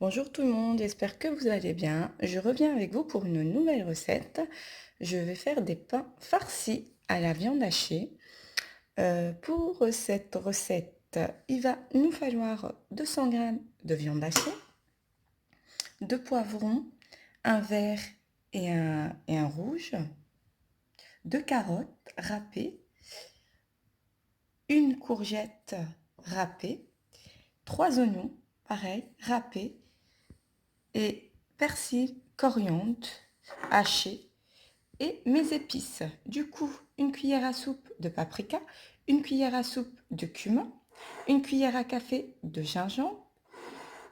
Bonjour tout le monde, j'espère que vous allez bien. Je reviens avec vous pour une nouvelle recette. Je vais faire des pains farcis à la viande hachée. Pour cette recette, il va nous falloir 200 g de viande hachée, 2 poivrons, un vert et un rouge, 2 carottes râpées, une courgette râpée, 3 oignons, pareil, râpés, et persil, coriandre haché et mes épices. Du coup, une cuillère à soupe de paprika, une cuillère à soupe de cumin, une cuillère à café de gingembre,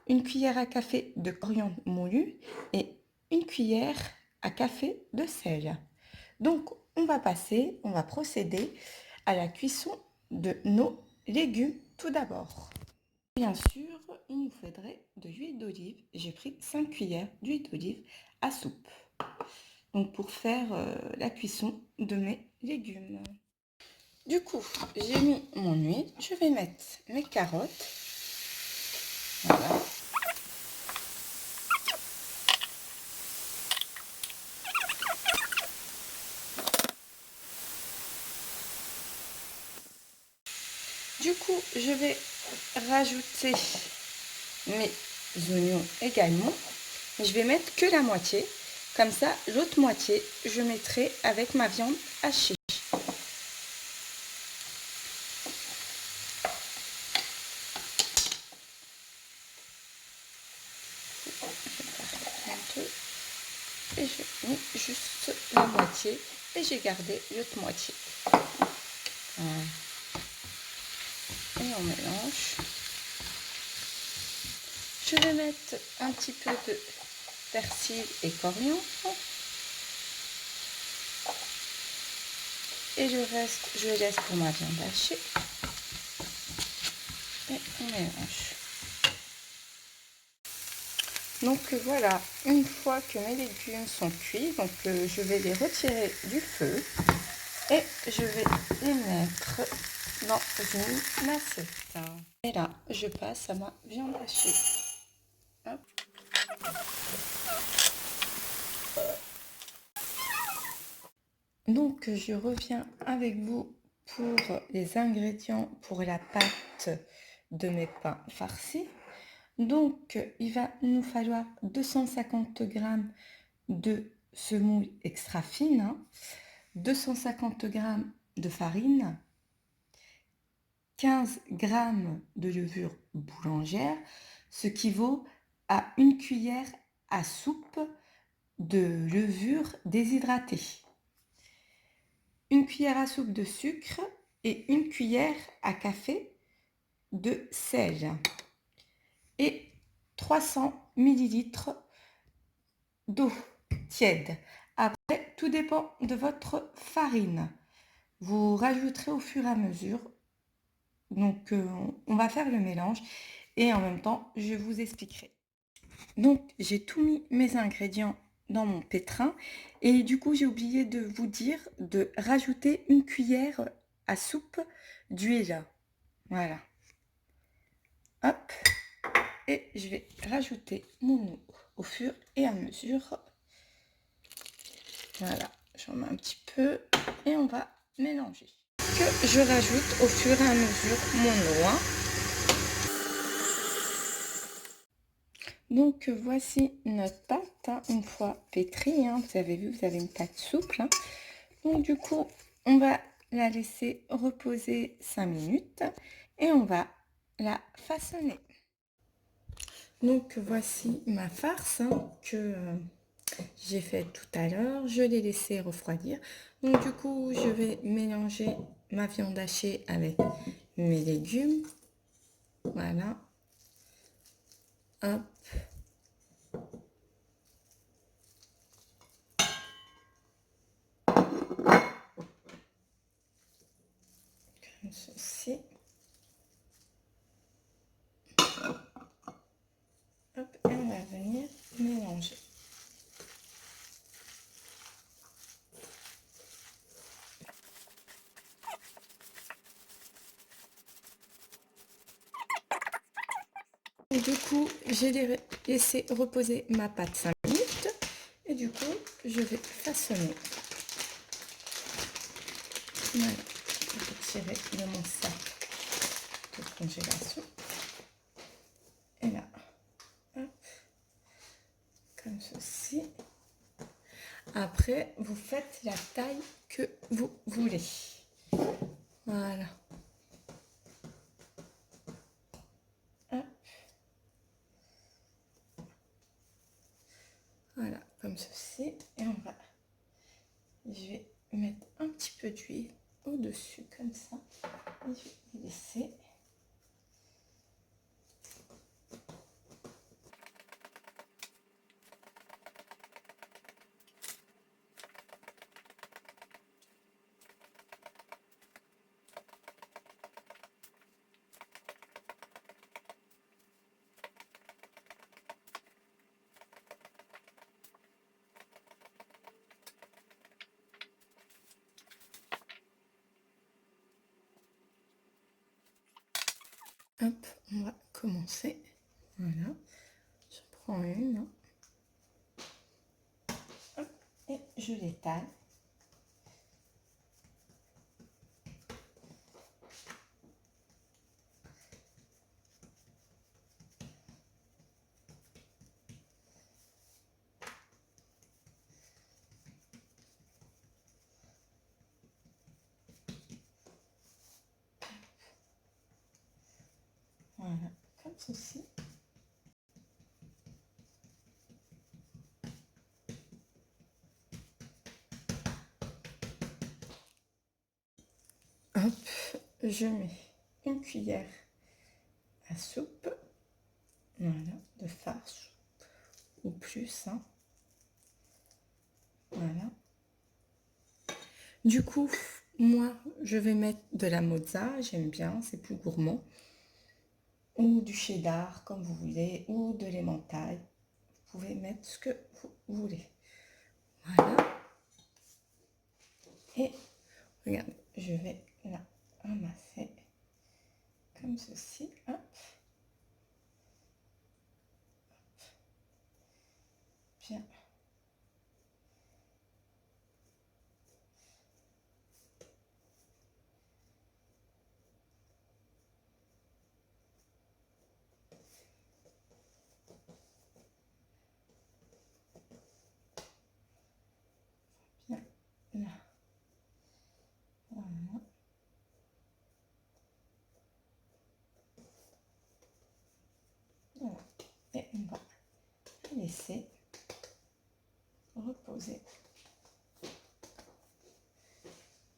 une cuillère à café de coriandre moulu et une cuillère à café de sel. Donc, on va procéder à la cuisson de nos légumes tout d'abord. Bien sûr, il nous faudrait de l'huile d'olive. J'ai pris 5 cuillères d'huile d'olive à soupe. Donc pour faire la cuisson de mes légumes. Du coup, j'ai mis mon huile. Je vais mettre mes carottes. Voilà. Du coup, je vais rajouter mes oignons également. Je vais mettre que la moitié. Comme ça, l'autre moitié, je mettrai avec ma viande hachée. Et je mets juste la moitié et j'ai gardé l'autre moitié. Voilà. Et on mélange. Je vais mettre un petit peu de persil et coriandre. Et le reste, je laisse pour ma viande hachée. Et on mélange. Donc voilà, une fois que mes légumes sont cuits, donc je vais les retirer du feu et je vais les mettre dans une assiette. Et là, je passe à ma viande hachée. Hop. Donc je reviens avec vous pour les ingrédients pour la pâte de mes pains farcis. Donc il va nous falloir 250 g de semoule extra fine, 250 g de farine, 15 g de levure boulangère, ce qui vaut à une cuillère à soupe de levure déshydratée, une cuillère à soupe de sucre et une cuillère à café de sel et 300 ml d'eau tiède. Après, tout dépend de votre farine. Vous rajouterez au fur et à mesure. Donc, on va faire le mélange et en même temps, je vous expliquerai. Donc, j'ai tout mis mes ingrédients dans mon pétrin et du coup, j'ai oublié de vous dire de rajouter une cuillère à soupe d'huile. Voilà. Hop. Et je vais rajouter mon eau au fur et à mesure. Voilà, j'en mets un petit peu et on va mélanger. Que je rajoute au fur et à mesure mon eau. Donc voici notre pâte, une fois pétrie. Vous avez vu, vous avez une pâte souple. Donc du coup, on va la laisser reposer 5 minutes et on va la façonner. Donc voici ma farce que j'ai faite tout à l'heure. Je l'ai laissée refroidir. Donc du coup, je vais mélanger ma viande hachée avec mes légumes. Voilà. Hop. Comme ceci. Hop, et on va venir mélanger. Du coup, j'ai laissé reposer ma pâte 5 minutes et du coup, je vais façonner. Voilà, je vais tirer de mon sac de congélation. Et là, hop, comme ceci. Après, vous faites la taille que vous voulez. Voilà. Hop. Voilà, comme ceci. Et je vais mettre un petit peu d'huile au-dessus, comme ça. Et je vais laisser. Hop, on va commencer. Voilà, je prends une. Hop, et je l'étale. Voilà, comme ceci. Hop, je mets une cuillère à soupe, voilà, de farce ou plus, hein. Voilà. Du coup, moi, je vais mettre de la mozza, j'aime bien, c'est plus gourmand. Ou du cheddar, comme vous voulez, ou de l'emmental. Vous pouvez mettre ce que vous voulez. Voilà. Et regardez, je vais la ramasser comme ceci. Hop. Bien. Bien. Là. Voilà. Voilà. Et on va laisser reposer.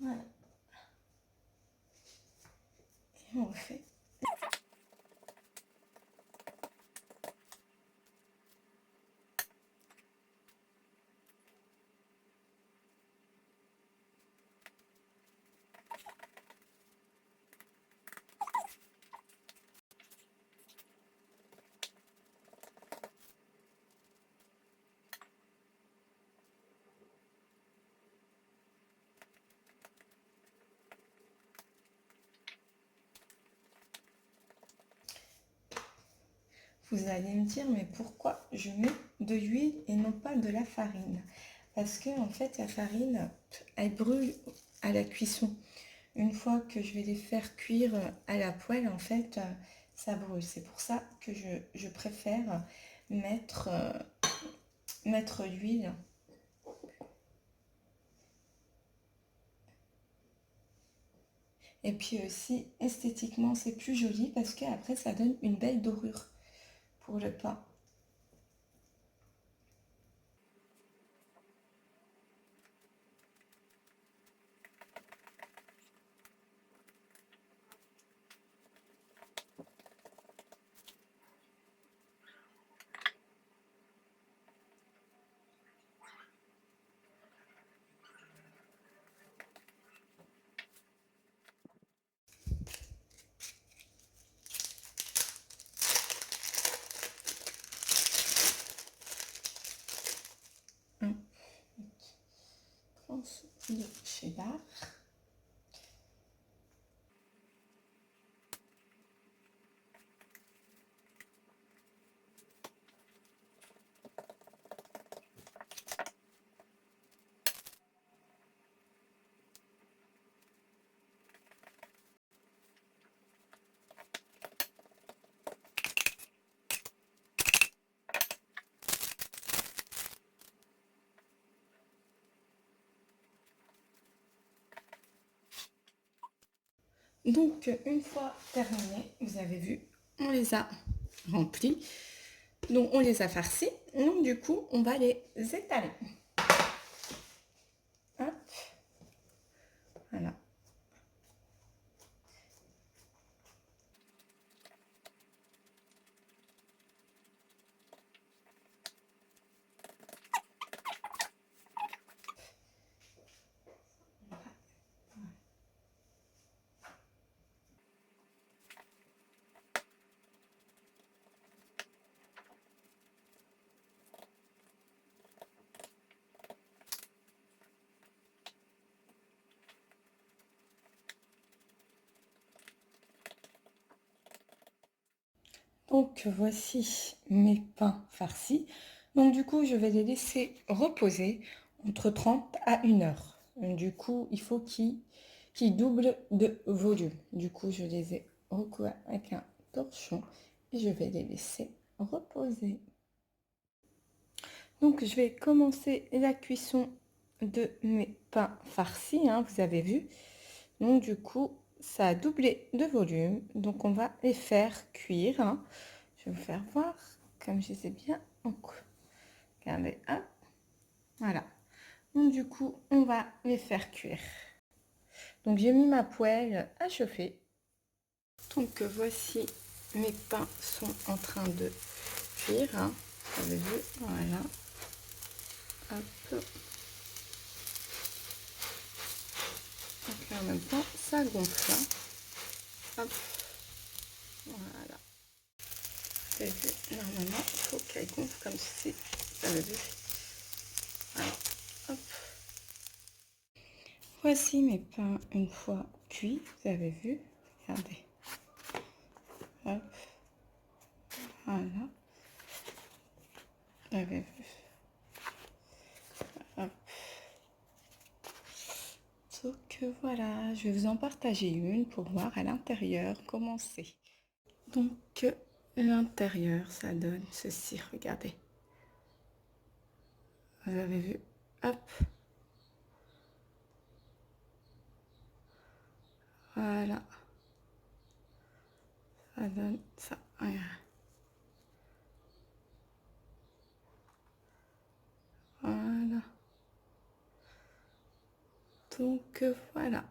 Voilà. Et on refait. Vous allez me dire, mais pourquoi je mets de l'huile et non pas de la farine? Parce que en fait, la farine, elle brûle à la cuisson. Une fois que je vais les faire cuire à la poêle, en fait, ça brûle. C'est pour ça que je préfère mettre, mettre l'huile. Et puis aussi, esthétiquement, c'est plus joli parce qu'après, ça donne une belle dorure pour le pain. Un tranche de cheddar. Donc, une fois terminé, vous avez vu, on les a remplis. Donc, on les a farcis. Donc, du coup, on va les étaler. Hop. Voilà. Donc, voici mes pains farcis. Donc, du coup, je vais les laisser reposer entre 30 à 1 heure. Du coup, il faut qu'ils doublent de volume. Du coup, je les ai recouverts avec un torchon et je vais les laisser reposer. Donc, je vais commencer la cuisson de mes pains farcis, hein, vous avez vu. Donc, du coup, ça a doublé de volume. Donc, on va les faire cuire, hein. Je vais vous faire voir comme je les ai bien. Donc, regardez, hop, voilà. Donc, du coup, on va les faire cuire. Donc, j'ai mis ma poêle à chauffer. Donc, voici mes pains sont en train de cuire, hein. Vous avez vu, voilà. Hop. Donc là, en même temps, ça gonfle, hein. Hop. Voilà. Vous avez vu, normalement, il faut qu'elle gonfle comme ceci. Vous avez vu. Voilà. Hop. Voici mes pains une fois cuits. Vous avez vu. Regardez. Hop. Voilà. Vous avez vu. Hop. Donc voilà, je vais vous en partager une pour voir à l'intérieur comment c'est. Donc l'intérieur, ça donne ceci, regardez. Vous avez vu, hop. Voilà. Ça donne ça, regarde. Voilà. Donc voilà.